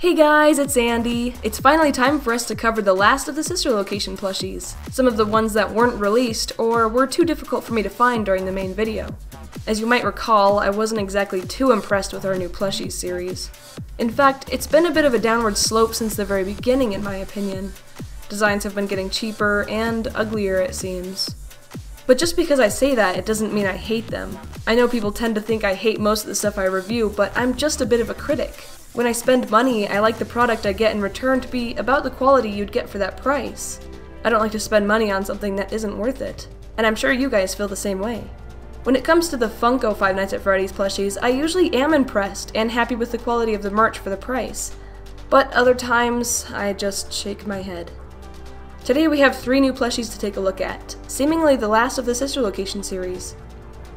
Hey guys, it's Andy. It's finally time for us to cover the last of the Sister Location plushies, some of the ones that weren't released or were too difficult for me to find during the main video. As you might recall, I wasn't exactly too impressed with our new plushies series. In fact, it's been a bit of a downward slope since the very beginning in my opinion. Designs have been getting cheaper and uglier it seems. But just because I say that, it doesn't mean I hate them. I know people tend to think I hate most of the stuff I review, but I'm just a bit of a critic. When I spend money, I like the product I get in return to be about the quality you'd get for that price. I don't like to spend money on something that isn't worth it, and I'm sure you guys feel the same way. When it comes to the Funko Five Nights at Freddy's plushies, I usually am impressed and happy with the quality of the merch for the price, but other times, I just shake my head. Today we have 3 new plushies to take a look at, seemingly the last of the Sister Location series.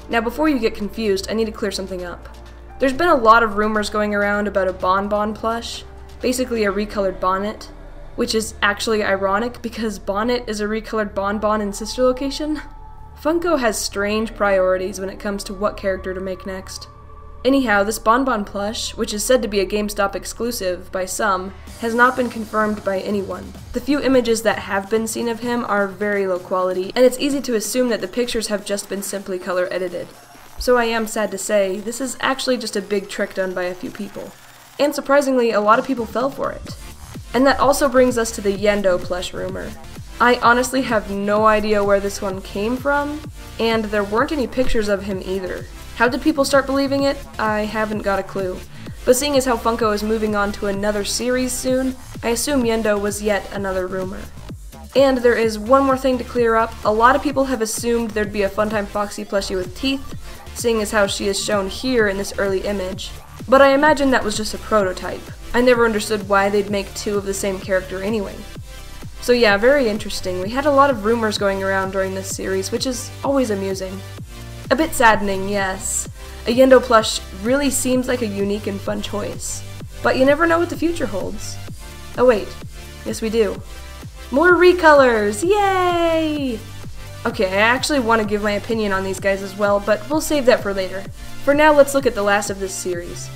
Now before you get confused, I need to clear something up. There's been a lot of rumors going around about a Bonbon Plush, basically a recolored bonnet, which is actually ironic because Bonnet is a recolored bonbon in Sister Location. Funko has strange priorities when it comes to what character to make next. Anyhow, this Bonbon Plush, which is said to be a GameStop exclusive by some, has not been confirmed by anyone. The few images that have been seen of him are very low quality, and it's easy to assume that the pictures have just been simply color edited. So I am sad to say, this is actually just a big trick done by a few people. And surprisingly, a lot of people fell for it. And that also brings us to the Yendo plush rumor. I honestly have no idea where this one came from, and there weren't any pictures of him either. How did people start believing it? I haven't got a clue. But seeing as how Funko is moving on to another series soon, I assume Yendo was yet another rumor. And there is one more thing to clear up. A lot of people have assumed there'd be a Funtime Foxy plushie with teeth, seeing as how she is shown here in this early image. But I imagine that was just a prototype. I never understood why they'd make 2 of the same character anyway. So yeah, very interesting. We had a lot of rumors going around during this series, which is always amusing. A bit saddening, yes. A Yendo plush really seems like a unique and fun choice. But you never know what the future holds. Oh wait, yes we do. More Recolors! Yay! Okay, I actually want to give my opinion on these guys as well, but we'll save that for later. For now, let's look at the last of this series.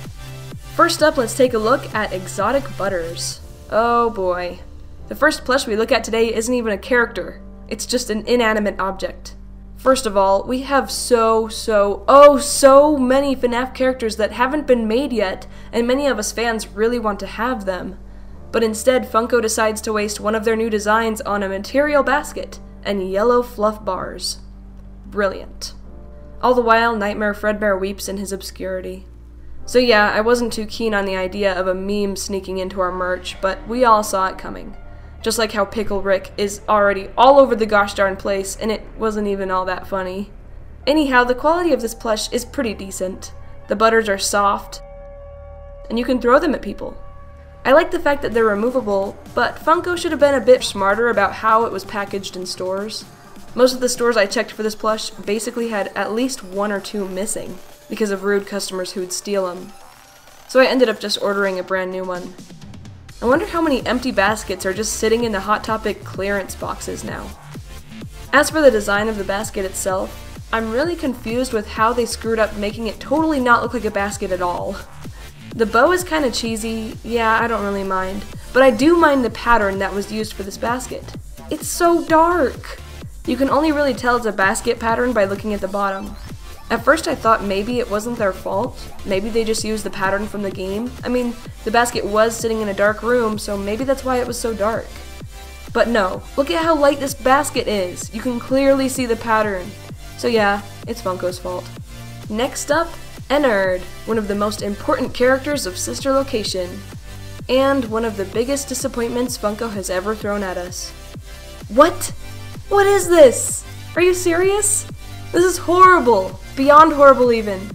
First up, let's take a look at Exotic Butters. Oh boy. The first plush we look at today isn't even a character. It's just an inanimate object. First of all, we have so many FNAF characters that haven't been made yet, and many of us fans really want to have them. But instead, Funko decides to waste one of their new designs on a material basket and yellow fluff bars. Brilliant. All the while, Nightmare Fredbear weeps in his obscurity. So yeah, I wasn't too keen on the idea of a meme sneaking into our merch, but we all saw it coming. Just like how Pickle Rick is already all over the gosh darn place, and it wasn't even all that funny. Anyhow, the quality of this plush is pretty decent. The butters are soft, and you can throw them at people. I like the fact that they're removable, but Funko should have been a bit smarter about how it was packaged in stores. Most of the stores I checked for this plush basically had at least 1 or 2 missing, because of rude customers who would steal them. So I ended up just ordering a brand new one. I wonder how many empty baskets are just sitting in the Hot Topic clearance boxes now. As for the design of the basket itself, I'm really confused with how they screwed up making it totally not look like a basket at all. The bow is kinda cheesy, yeah, I don't really mind, but I do mind the pattern that was used for this basket. It's so dark! You can only really tell it's a basket pattern by looking at the bottom. At first I thought maybe it wasn't their fault, maybe they just used the pattern from the game. I mean, the basket was sitting in a dark room, so maybe that's why it was so dark. But no, look at how light this basket is! You can clearly see the pattern. So yeah, it's Funko's fault. Next up, Ennard, one of the most important characters of Sister Location, and one of the biggest disappointments Funko has ever thrown at us. What? What is this? Are you serious? This is horrible! Beyond horrible even.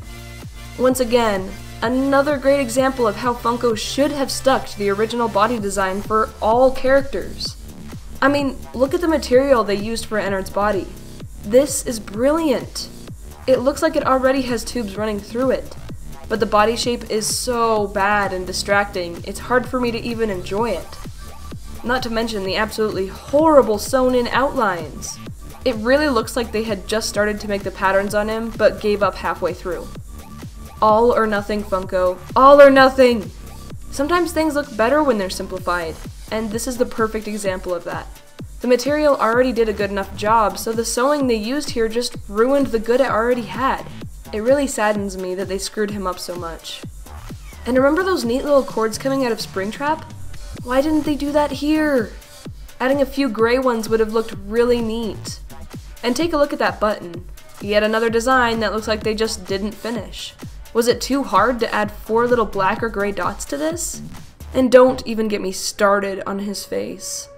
Once again, another great example of how Funko should have stuck to the original body design for all characters. I mean, look at the material they used for Ennard's body. This is brilliant. It looks like it already has tubes running through it, but the body shape is so bad and distracting, it's hard for me to even enjoy it. Not to mention the absolutely horrible sewn-in outlines. It really looks like they had just started to make the patterns on him, but gave up halfway through. All or nothing, Funko. All or nothing! Sometimes things look better when they're simplified, and this is the perfect example of that. The material already did a good enough job, so the sewing they used here just ruined the good it already had. It really saddens me that they screwed him up so much. And remember those neat little cords coming out of Springtrap? Why didn't they do that here? Adding a few gray ones would have looked really neat. And take a look at that button. Yet another design that looks like they just didn't finish. Was it too hard to add 4 little black or gray dots to this? And don't even get me started on his face.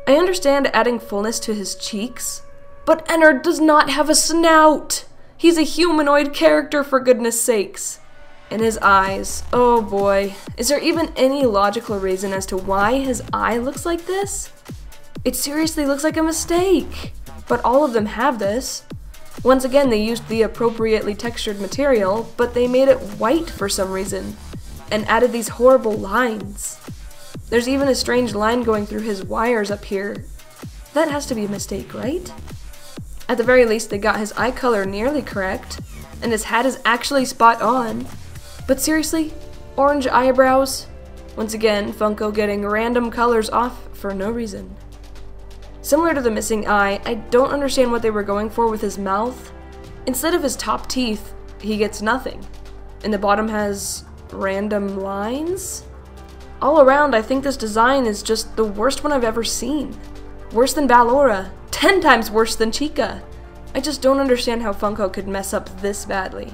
I understand adding fullness to his cheeks, but Ennard does not have a snout! He's a humanoid character, for goodness sakes! And his eyes, oh boy. Is there even any logical reason as to why his eye looks like this? It seriously looks like a mistake! But all of them have this. Once again, they used the appropriately textured material, but they made it white for some reason, and added these horrible lines. There's even a strange line going through his wires up here. That has to be a mistake, right? At the very least, they got his eye color nearly correct, and his hat is actually spot on. But seriously, orange eyebrows? Once again, Funko getting random colors off for no reason. Similar to the missing eye, I don't understand what they were going for with his mouth. Instead of his top teeth, he gets nothing. And the bottom has random lines? All around, I think this design is just the worst one I've ever seen. Worse than Ballora. 10 times worse than Chica. I just don't understand how Funko could mess up this badly.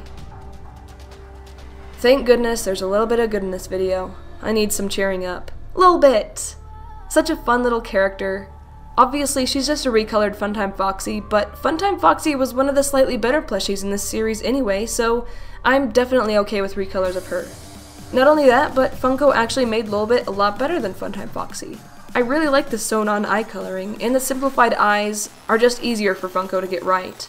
Thank goodness there's a little bit of good in this video. I need some cheering up. A little bit! Such a fun little character. Obviously, she's just a recolored Funtime Foxy, but Funtime Foxy was one of the slightly better plushies in this series anyway, so I'm definitely okay with recolors of her. Not only that, but Funko actually made Lolbit a lot better than Funtime Foxy. I really like the sewn-on eye coloring, and the simplified eyes are just easier for Funko to get right.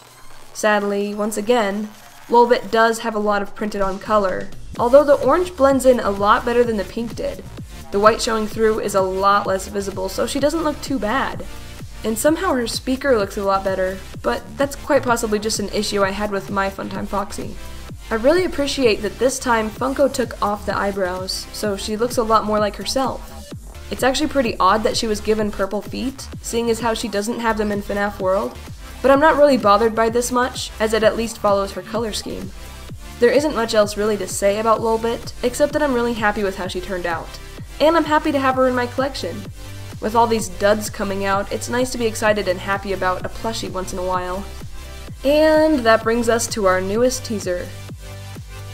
Sadly, once again, Lolbit does have a lot of printed-on color, although the orange blends in a lot better than the pink did. The white showing through is a lot less visible, so she doesn't look too bad. And somehow her speaker looks a lot better, but that's quite possibly just an issue I had with my Funtime Foxy. I really appreciate that this time Funko took off the eyebrows, so she looks a lot more like herself. It's actually pretty odd that she was given purple feet, seeing as how she doesn't have them in FNAF World, but I'm not really bothered by this much, as it at least follows her color scheme. There isn't much else really to say about Lolbit, except that I'm really happy with how she turned out. And I'm happy to have her in my collection. With all these duds coming out, it's nice to be excited and happy about a plushie once in a while. And that brings us to our newest teaser.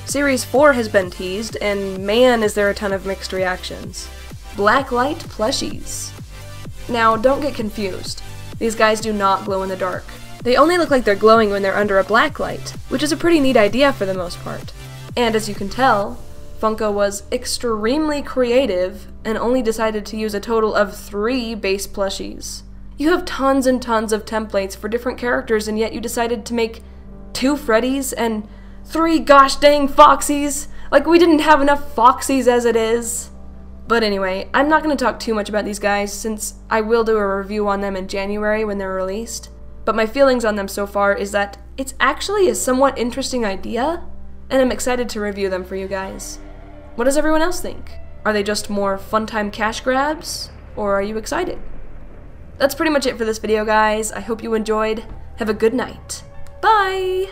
Series 4 has been teased, and man is there a ton of mixed reactions. Blacklight plushies. Now, don't get confused. These guys do not glow in the dark. They only look like they're glowing when they're under a black light, which is a pretty neat idea for the most part. And as you can tell, Funko was extremely creative and only decided to use a total of 3 base plushies. You have tons and tons of templates for different characters, and yet you decided to make 2 Freddys and 3 gosh dang Foxies. Like, we didn't have enough Foxies as it is. But anyway, I'm not going to talk too much about these guys, since I will do a review on them in January when they're released. But my feelings on them so far is that it's actually a somewhat interesting idea, and I'm excited to review them for you guys. What does everyone else think? Are they just more fun-time cash grabs, or are you excited? That's pretty much it for this video, guys. I hope you enjoyed. Have a good night. Bye!